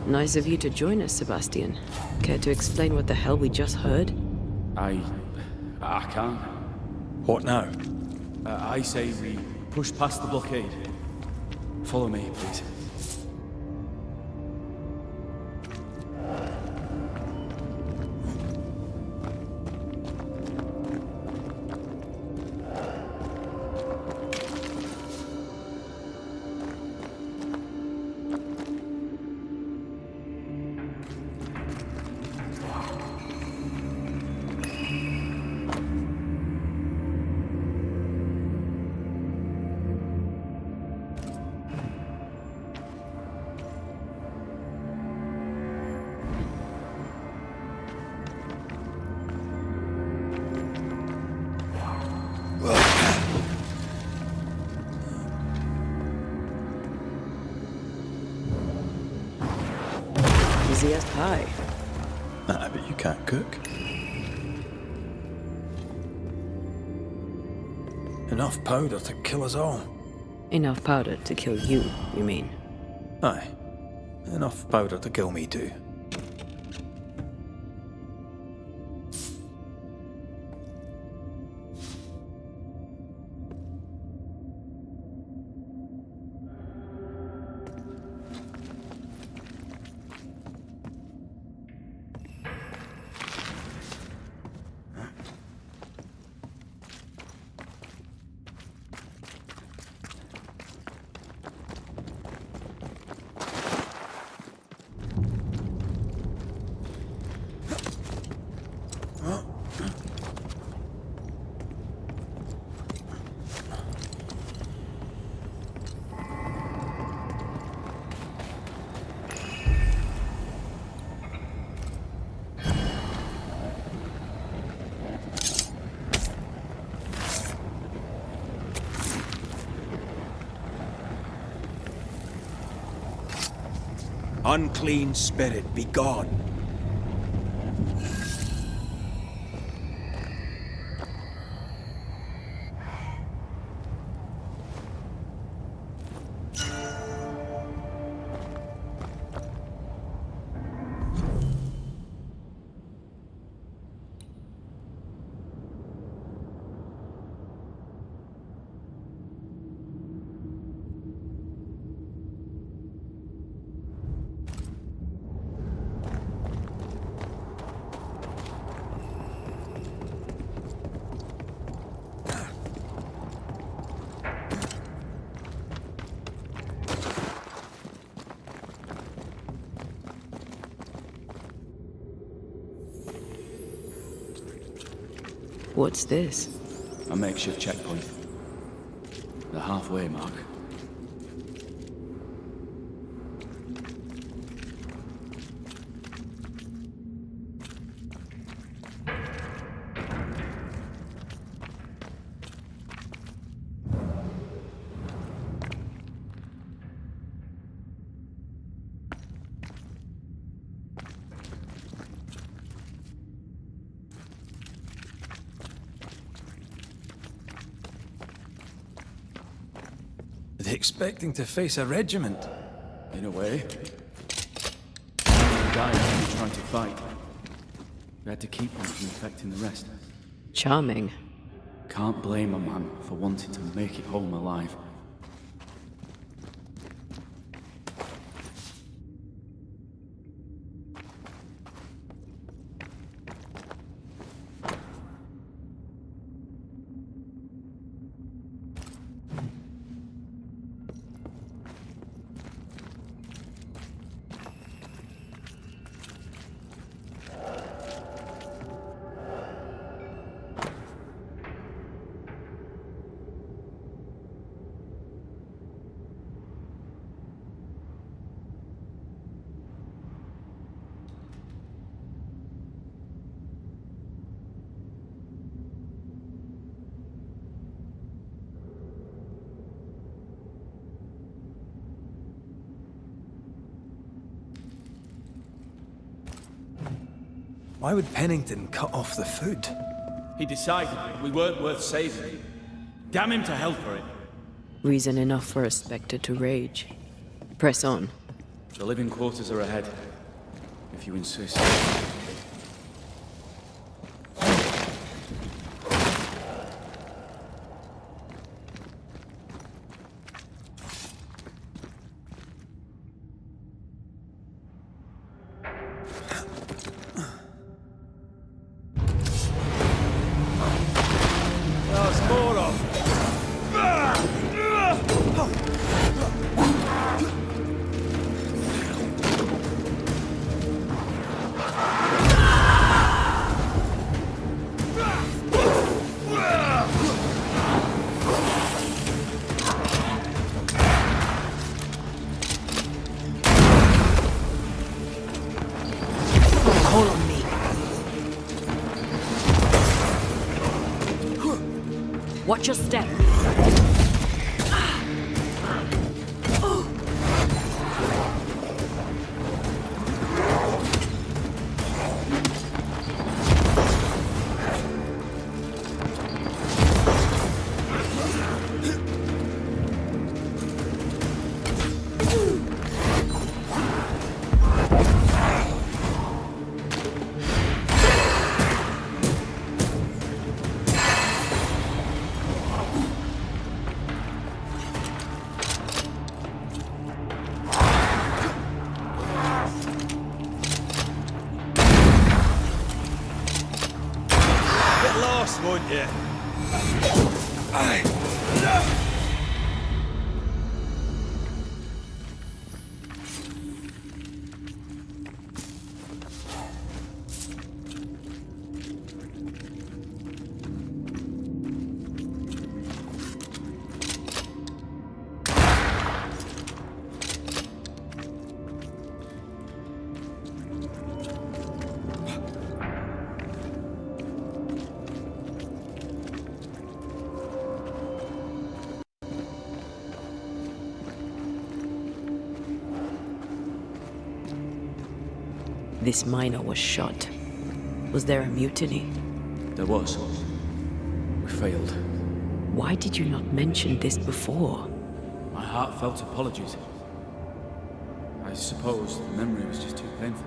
Nice of you to join us, Sebastian. Care to explain what the hell we just heard? I can't. What now? I say we push past the blockade. Follow me, please. Easiest pie. Nah, but you can't cook. Enough powder to kill us all. Enough powder to kill you, you mean? Aye. Enough powder to kill me too. Unclean spirit, be gone. What's this? A makeshift checkpoint. The halfway mark. Are they expecting to face a regiment? In a way. He died when he tried to fight. We had to keep him from infecting the rest. Charming. Can't blame a man for wanting to make it home alive. Why would Pennington cut off the food? He decided we weren't worth saving. Damn him to hell for it. Reason enough for a Spectre to rage. Press on. The living quarters are ahead, if you insist. Watch your step. Won't you? This miner was shot. Was there a mutiny? There was. We failed. Why did you not mention this before? My heartfelt apologies. I suppose the memory was just too painful.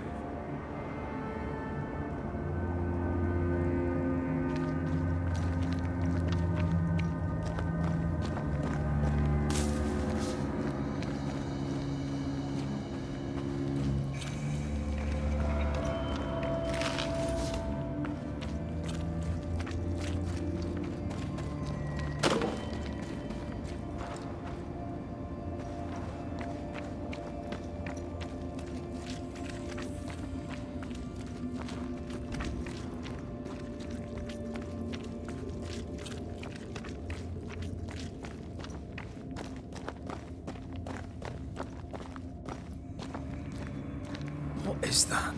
is that?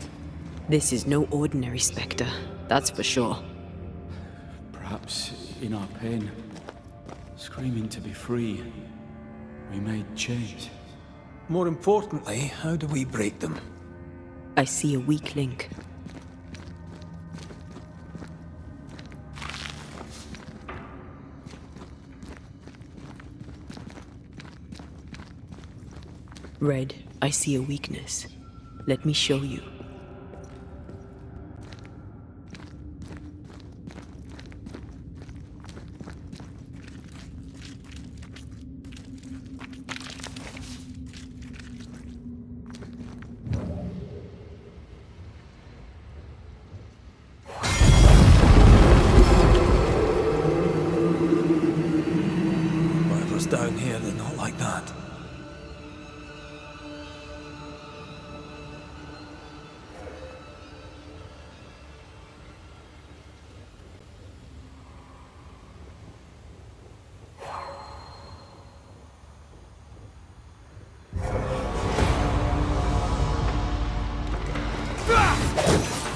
This is no ordinary spectre, that's for sure. Perhaps in our pain, screaming to be free, we made change. More importantly, how do we break them? I see a weak link. Red, I see a weakness. Let me show you. Whatever's down here, they're not like that.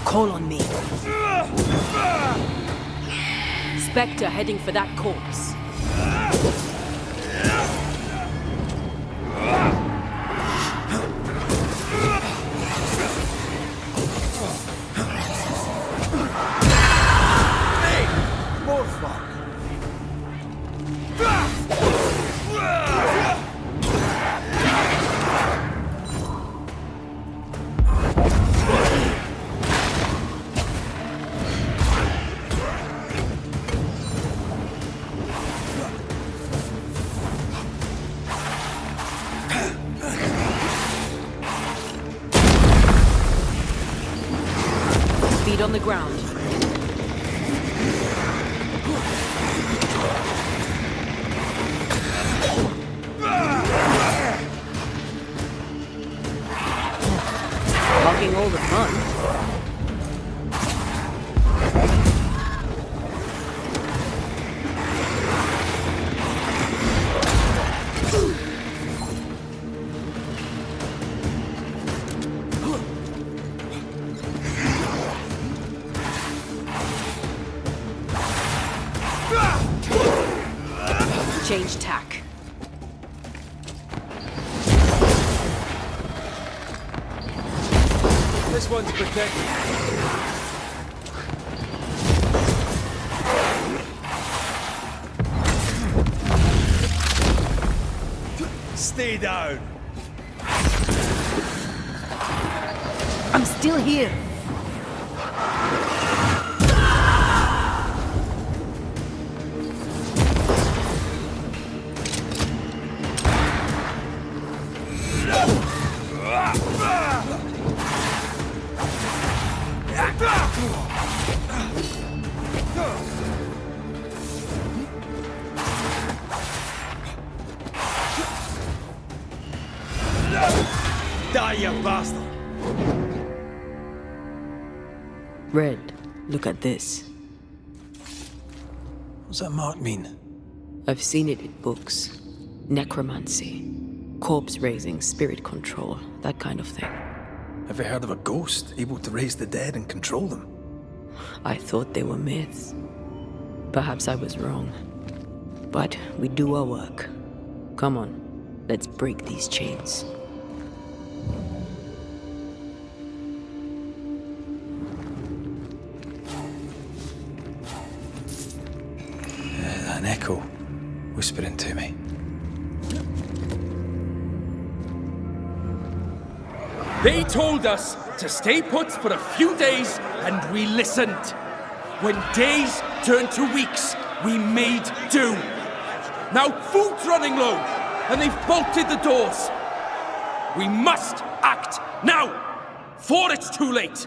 Call on me. Spectre heading for that corpse. More fun. Feet on the ground. Blocking all the fun. Change tack. This one's protected. Stay down. I'm still here. Die, you bastard! Red, look at this. What's that mark mean? I've seen it in books. Necromancy. Corpse raising, spirit control, that kind of thing. Have you heard of a ghost able to raise the dead and control them? I thought they were myths. Perhaps I was wrong. But we do our work. Come on, let's break these chains. An echo whispering to me. They told us to stay put for a few days, and we listened. When days turned to weeks, we made do. Now food's running low, and they've bolted the doors. We must act now, before it's too late.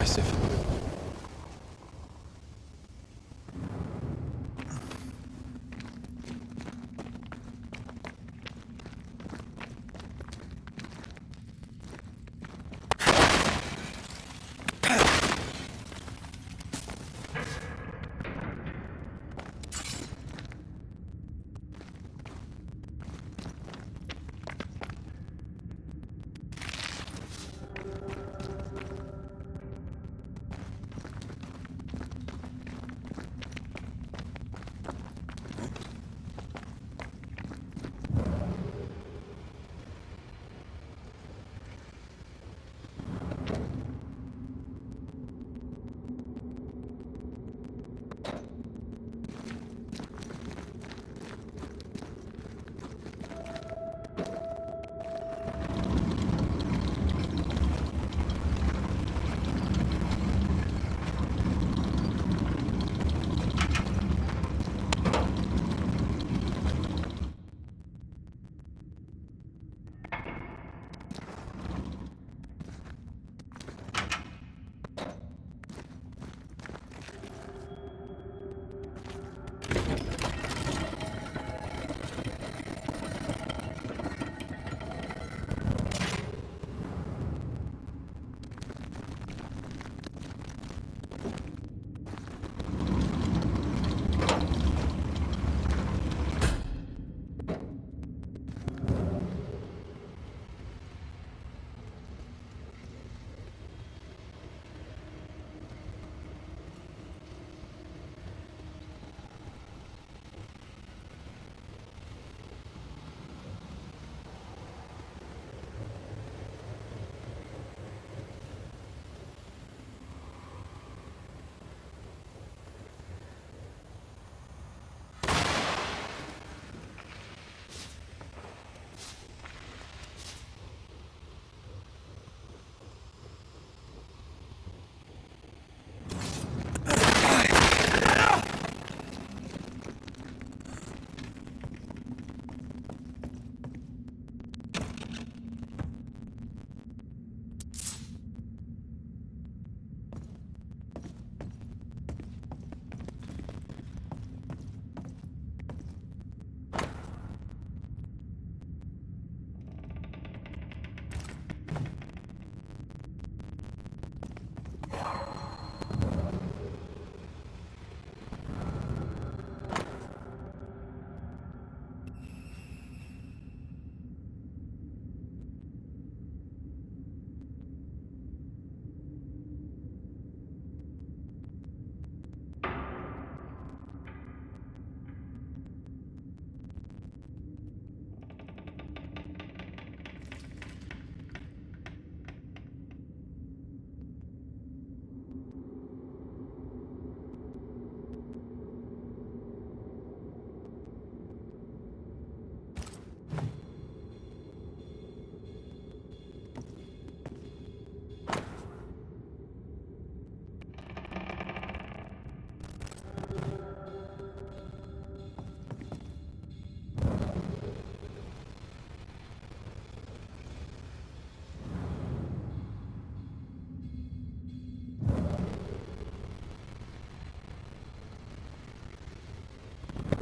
impressive.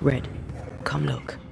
Red, come look.